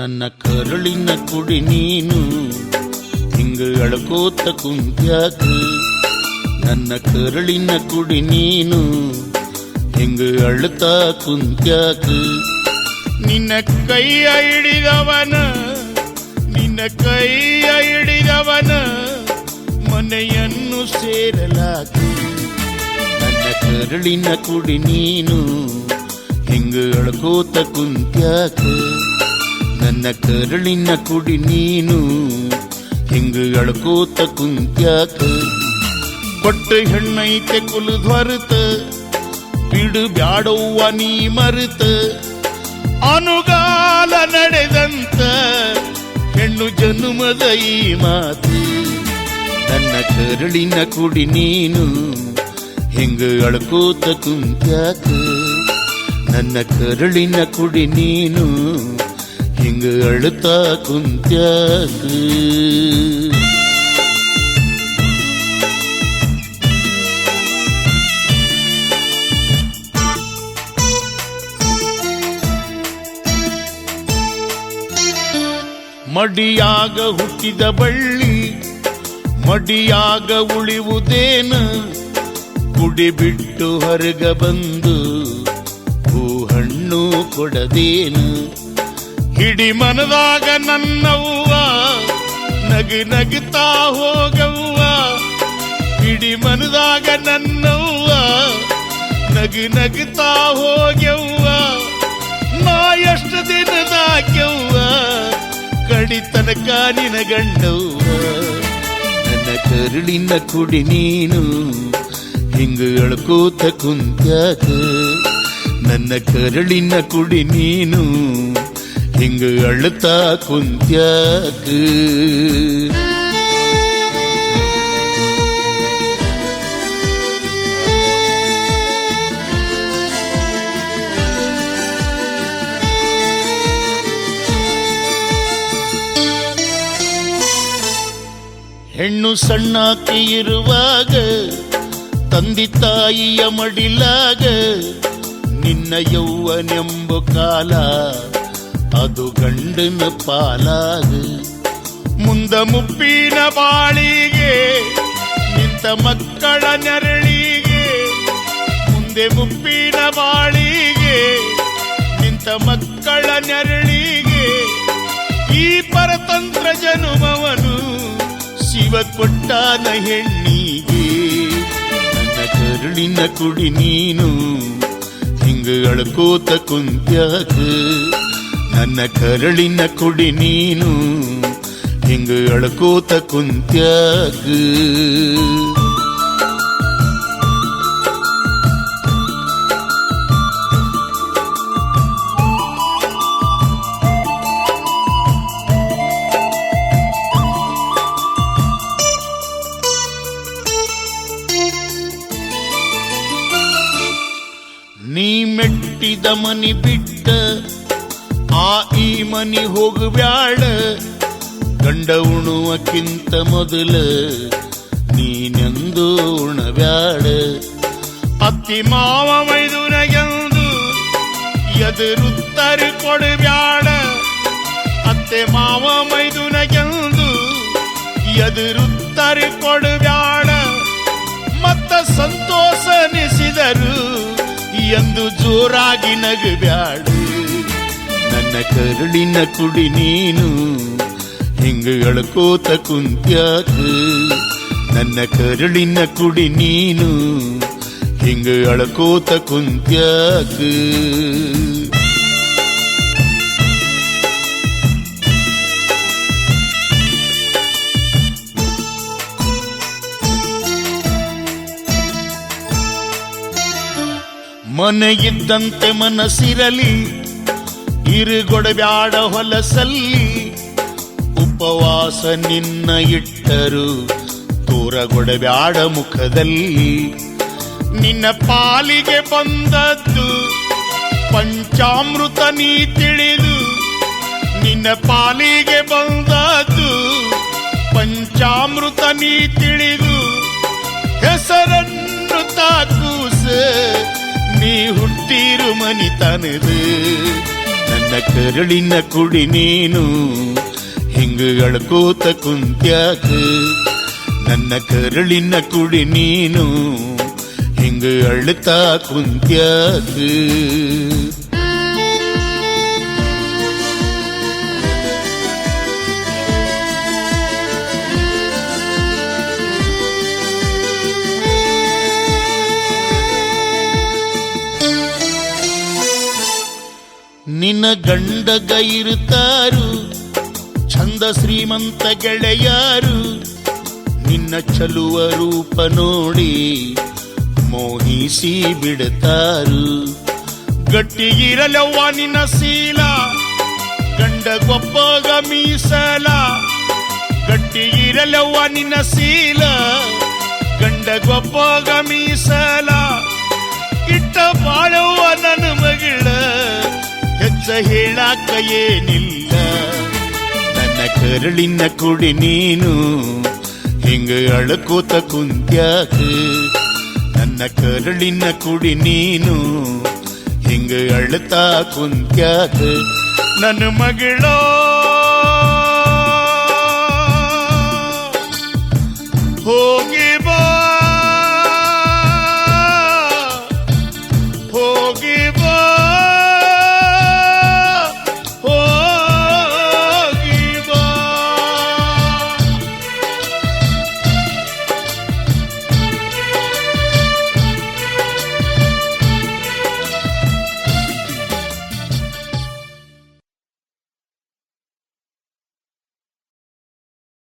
ನನ್ನ ಕರುಳಿನ ಕುಡಿ ನೀನು ಹಿಂಗ ಅಳ್ಕೋತ ಕುಂತ್ಯಾಕ. ನನ್ನ ಕರುಳಿನ ಕುಡಿ ನೀನು ಹಿಂಗ ಅಳ್ತಾ ಕುಂತ್ಯಾಕ. ನಿನ್ನ ಕೈಯ ಹಿಡಿದವನ ಮನೆಯನ್ನು ಸೇರಲಾಕ. ನನ್ನ ಕರುಳಿನ ಕುಡಿ ನೀನು ಹಿಂಗ ಅಳ್ಕೋತ ಕುಂತ್ಯಾಕ. ನನ್ನ ಕರುಳಿನ ಕುಡಿ ನೀನು ಹಿಂಗ ಅಳ್ಕೋತ ಕುಂತ್ಯಾಕ. ಕೊಟ್ಟ ಹೆಣ್ಣೈತೆ ಕುಲದ ಹೊರತ ಬಿಡು ಬ್ಯಾಡವ್ವ ನೀ ಮರುತ. ಅನುಗಾಲ ನಡೆದಂತ ಹೆಣ್ಣು ಜನುಮದ ಈ ಮಾತು. ನನ್ನ ಕರುಳಿನ ಕುಡಿ ನೀನು ಹಿಂಗ ಅಳ್ಕೋತ ಕುಂತ್ಯಾಕ. ನನ್ನ ಕರುಳಿನ ಕುಡಿ ನೀನು ಹಿಂಗ ಅಳ್ತಾ ಕುಂತ್ಯಾಕ. ಮಡಿಯಾಗ ಹುಟ್ಟಿದ ಬಳ್ಳಿ ಮಡಿಯಾಗ ಉಳಿಯುವುದೇನ. ಕುಡಿ ಬಿಟ್ಟು ಹೊರಗ ಬಂದು ಹೂ ಹಣ್ಣು ಕೊಡದೇನು. ಹಿಡಿ ಮನದಾಗ ನನ್ನವ್ವ ನಗು ನಗುತ್ತಾ ಹೋಗವ್ವ. ಹಿಡಿ ಮನದಾಗ ನನ್ನವ್ವ ನಗು ನಗುತ್ತಾ ಹೋಗ್ಯವ್ವ. ನಾ ಎಷ್ಟು ದಿನದಾಕ್ಯವ್ವ ಕಡಿತನಕ ನಿನ ಗಂಡವ್ವ. ನನ್ನ ಕರುಳಿನ ಕುಡಿ ನೀನು ಹಿಂಗ ಅಳ್ಕೋತ ಕುಂತ್ಯಾಕ. ನನ್ನ ಕರುಳಿನ ಕುಡಿ ನೀನು ಹಿಂಗ ಅಳ್ತಾ ಕುಂತ್ಯಾಕ. ಹೆಣ್ಣು ಸಣ್ಣಾಕಿ ಇರುವಾಗ ತಂದಿ ತಾಯಿಯ ಮಡಿಲಾಗ ನಿನ್ನ ಯೌವನೆಂಬ ಕಾಲ ಅದು ಗಂಡನ ಪಾಲಾಗ. ಮುಂದ ಮುಪ್ಪಿನ ಬಾಳಿಗೆ ನಿಂತ ಮಕ್ಕಳ ನೆರಳಿಗೆ. ಮುಂದೆ ಮುಪ್ಪಿನ ಬಾಳಿಗೆ ನಿಂತ ಮಕ್ಕಳ ನೆರಳಿಗೆ. ಈ ಪರತಂತ್ರ ಜನುಮವನು ಶಿವ ಕೊಟ್ಟಾನ ಹೆಣ್ಣಿಗೆ. ನನ್ನ ಕರುಳಿನ ಕುಡಿ ನೀನು ಹಿಂಗ ಅಳ್ಕೋತ ಕುಂತ್ಯಾಕ. ನನ್ನ ಕರುಳಿನ ಕುಡಿ ನೀನು ಹಿಂಗ ಅಳ್ಕೋತ ಕುಂತ್ಯಾಕ. ನೀ ಮೆಟ್ಟಿದ ಮನಿ ಬಿಟ್ಟ ಆ ಈ ಮನಿ ಹೋಗಬ್ಯಾಡ. ಗಂಡ ಉಣುವಕ್ಕಿಂತ ಮೊದಲ ನೀನೆಂದು ಉಣಬ್ಯಾಡ. ಅತ್ತಿ ಮಾವ ಮೈದುನಗೆಂದು ಎದುರುತ್ತರ ಕೊಡಬ್ಯಾಡ. ಅತ್ತೆ ಮಾವ ಮೈದುನಗೆಂದು ಎದುರುತ್ತರ ಕೊಡಬ್ಯಾಡ. ಮತ್ತ ಸಂತೋಷನಿಸಿದರು ಎಂದು ಜೋರಾಗಿ ನಗಬ್ಯಾಡ. ನನ್ನ ಕರುಳಿನ ಕುಡಿ ನೀನು ಹಿಂಗ ಅಳ್ಕೋತ ಕುಂತ್ಯಾಕ. ನನ್ನ ಕರುಳಿನ ಕುಡಿ ನೀನು ಹಿಂಗ ಅಳ್ಕೋತ ಕುಂತ್ಯಾಕ. ಮನೆಗಿದ್ದಂತೆ ಮನಸ್ಸಿರಲಿ ಇರುಗೊಡಬ್ಯಾಡ ಹೊಲಸಲ್ಲಿ. ಉಪವಾಸ ನಿನ್ನ ಇಟ್ಟರು ತೋರಗೊಡಬ್ಯಾಡ ಮುಖದಲ್ಲಿ. ನಿನ್ನ ಪಾಲಿಗೆ ಬಂದದ್ದು ಪಂಚಾಮೃತ ನೀ ತಿಳಿದು. ನಿನ್ನ ಪಾಲಿಗೆ ಬಂದದ್ದು ಪಂಚಾಮೃತ ನೀ ತಿಳಿದು. ಹೆಸರನ್ನು ತಾಕೂಸ ನೀ ಹುಟ್ಟಿರು ಮನಿತನದ. ನನ್ನ ನನ್ನ ಕರುಳಿನ ಕುಡಿ ನೀನು ಹಿಂಗ ಅಳ್ಕೋತ ಕುಂತ್ಯಾಕ ನನ್ನ ಕರುಳಿನ ಕುಡಿ ನೀನು ಹಿಂಗ ಅಳ್ತಾ ಕುಂತ್ಯಾಕ ನಿನ್ನ ಗಂಡಗ ಇರುತ್ತಾರು ಚಂದ ಶ್ರೀಮಂತ ಗೆಳೆಯಾರು ನಿನ್ನ ಚಲುವ ರೂಪ ನೋಡಿ ಮೋಹಿಸಿ ಬಿಡ್ತಾರು ಗಟ್ಟಿಗಿರಲವ್ವ ನಿನ್ನ ಶೀಲ ಗಂಡಗೊಬ್ಬಗ ಮೀಸಲ ಗಟ್ಟಿಗಿರಲವ್ವ ನಿನ್ನ ಶೀಲ ಗಂಡಗೊಬ್ಬಗ ಮೀಸಲ ಇಟ್ಟ ಬಾಳವ್ವ ನನ್ನ ಮಗಳ ಹೆಚ್ಚ ಹೇಳಾಕ ಏನಿಲ್ಲ ನನ್ನ ಕರುಳಿನ ಕುಡಿ ನೀನು ಹಿಂಗ ಅಳ್ಕೋತ ಕುಂತ್ಯಾಕ ನನ್ನ ಕರುಳಿನ ಕುಡಿ ನೀನು ಹಿಂಗ ಅಳ್ತಾ ಕುಂತ್ಯಾಕ ನನ್ನ ಮಗಳೋ